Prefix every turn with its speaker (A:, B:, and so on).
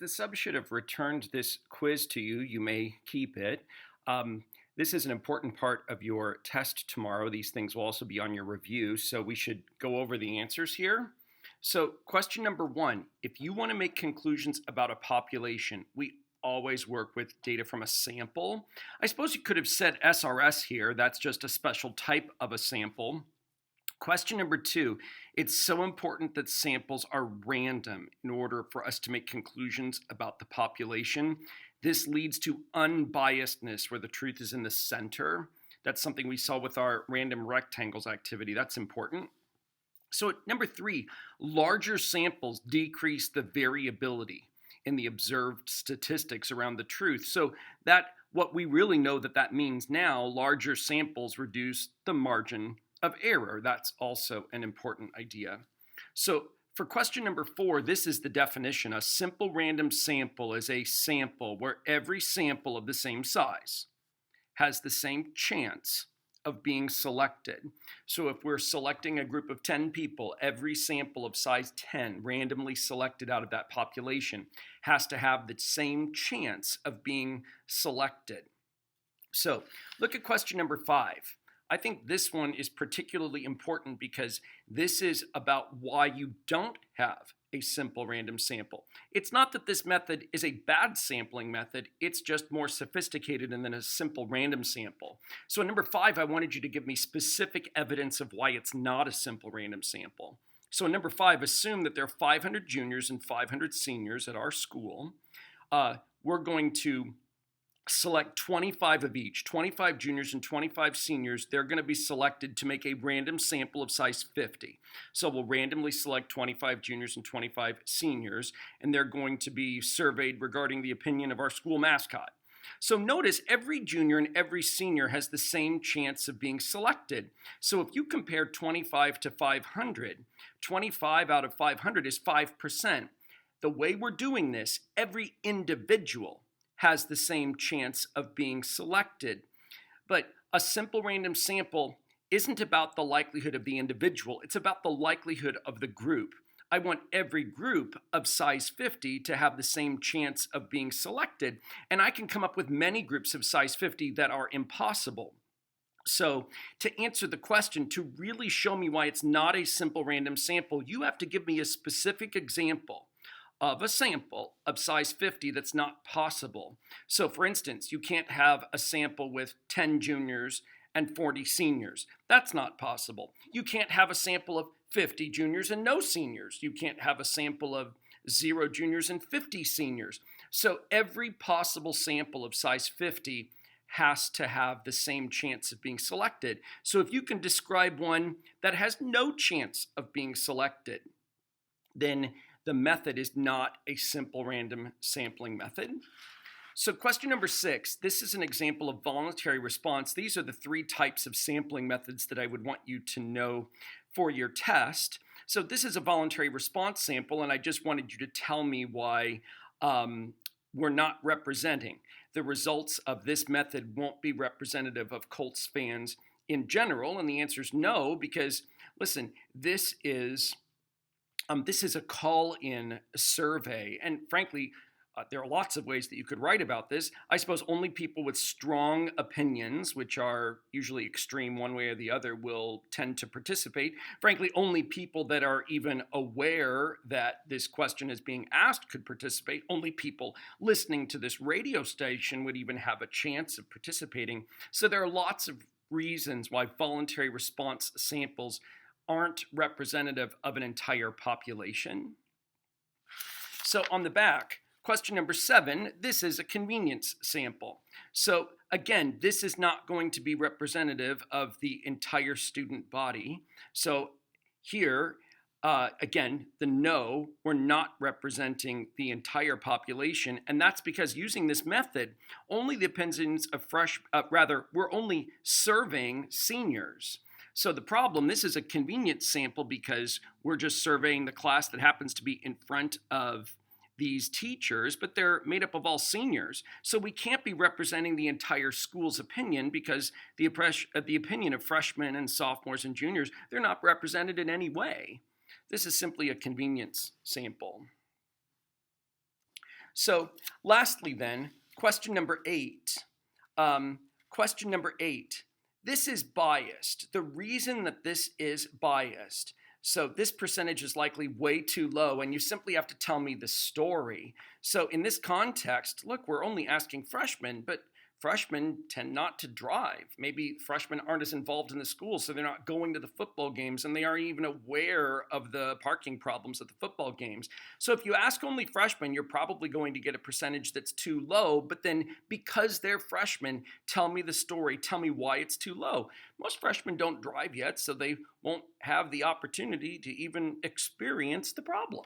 A: The sub should have returned this quiz to you. You may keep it. This is an important part of your test tomorrow. These things will also be on your review, so we should go over the answers here. So, question number one, if you want to make conclusions about a population, we always work with data from a sample. I suppose you could have said SRS here. That's just a special type of a sample. Question number two, it's so important that samples are random in order for us to make conclusions about the population. This leads to unbiasedness, where the truth is in the center. That's something we saw with our random rectangles activity. That's important. So number three, larger samples decrease the variability in the observed statistics around the truth. So that what we really know that means now, larger samples reduce the margin of error. That's also an important idea. So for question number four, this is the definition. A simple random sample is a sample where every sample of the same size has the same chance of being selected. So if we're selecting a group of 10 people, every sample of size 10 randomly selected out of that population has to have the same chance of being selected. So look at question number five. I think this one is particularly important because this is about why you don't have a simple random sample. It's not that this method is a bad sampling method, it's just more sophisticated than a simple random sample. So in number five, I wanted you to give me specific evidence of why it's not a simple random sample. So in number five, assume that there are 500 juniors and 500 seniors at our school. We're going to select 25 of each, 25 juniors and 25 seniors. They're going to be selected to make a random sample of size 50. So we'll randomly select 25 juniors and 25 seniors, and they're going to be surveyed regarding the opinion of our school mascot. So notice every junior and every senior has the same chance of being selected. So if you compare 25 to 500, 25 out of 500 is 5%. The way we're doing this, every individual has the same chance of being selected. But a simple random sample isn't about the likelihood of the individual, it's about the likelihood of the group. I want every group of size 50 to have the same chance of being selected, and I can come up with many groups of size 50 that are impossible. So to answer the question, to really show me why it's not a simple random sample, you have to give me a specific example of a sample of size 50 that's not possible. So for instance, you can't have a sample with 10 juniors and 40 seniors. That's not possible. You can't have a sample of 50 juniors and no seniors. You can't have a sample of 0 juniors and 50 seniors. So every possible sample of size 50 has to have the same chance of being selected. So if you can describe one that has no chance of being selected, then the method is not a simple random sampling method. So question number six, this is an example of voluntary response. These are the three types of sampling methods that I would want you to know for your test. So this is a voluntary response sample, and I just wanted you to tell me why we're not representing. The results of this method won't be representative of Colts fans in general, and the answer is no, because listen, this is a call-in survey, and frankly, there are lots of ways that you could write about this. I suppose only people with strong opinions, which are usually extreme one way or the other, will tend to participate. Frankly, only people that are even aware that this question is being asked could participate. Only people listening to this radio station would even have a chance of participating. So there are lots of reasons why voluntary response samples aren't representative of an entire population. So on the back, question number 7, this is a convenience sample. So again, this is not going to be representative of the entire student body. So here, again, the no, we're not representing the entire population, and that's because using this method, only the opinions of we're only surveying seniors. So the problem, this is a convenience sample because we're just surveying the class that happens to be in front of these teachers, but they're made up of all seniors. So we can't be representing the entire school's opinion because the opinion of freshmen and sophomores and juniors, they're not represented in any way. This is simply a convenience sample. So lastly then, question number 8. Question number 8. This is biased. The reason that this is biased, so this percentage is likely way too low, and you simply have to tell me the story. So in this context, look, we're only asking freshmen, but freshmen tend not to drive. Maybe freshmen aren't as involved in the school, so they're not going to the football games, and they aren't even aware of the parking problems at the football games. So if you ask only freshmen, you're probably going to get a percentage that's too low, but then because they're freshmen, tell me the story, tell me why it's too low. Most freshmen don't drive yet, so they won't have the opportunity to even experience the problem.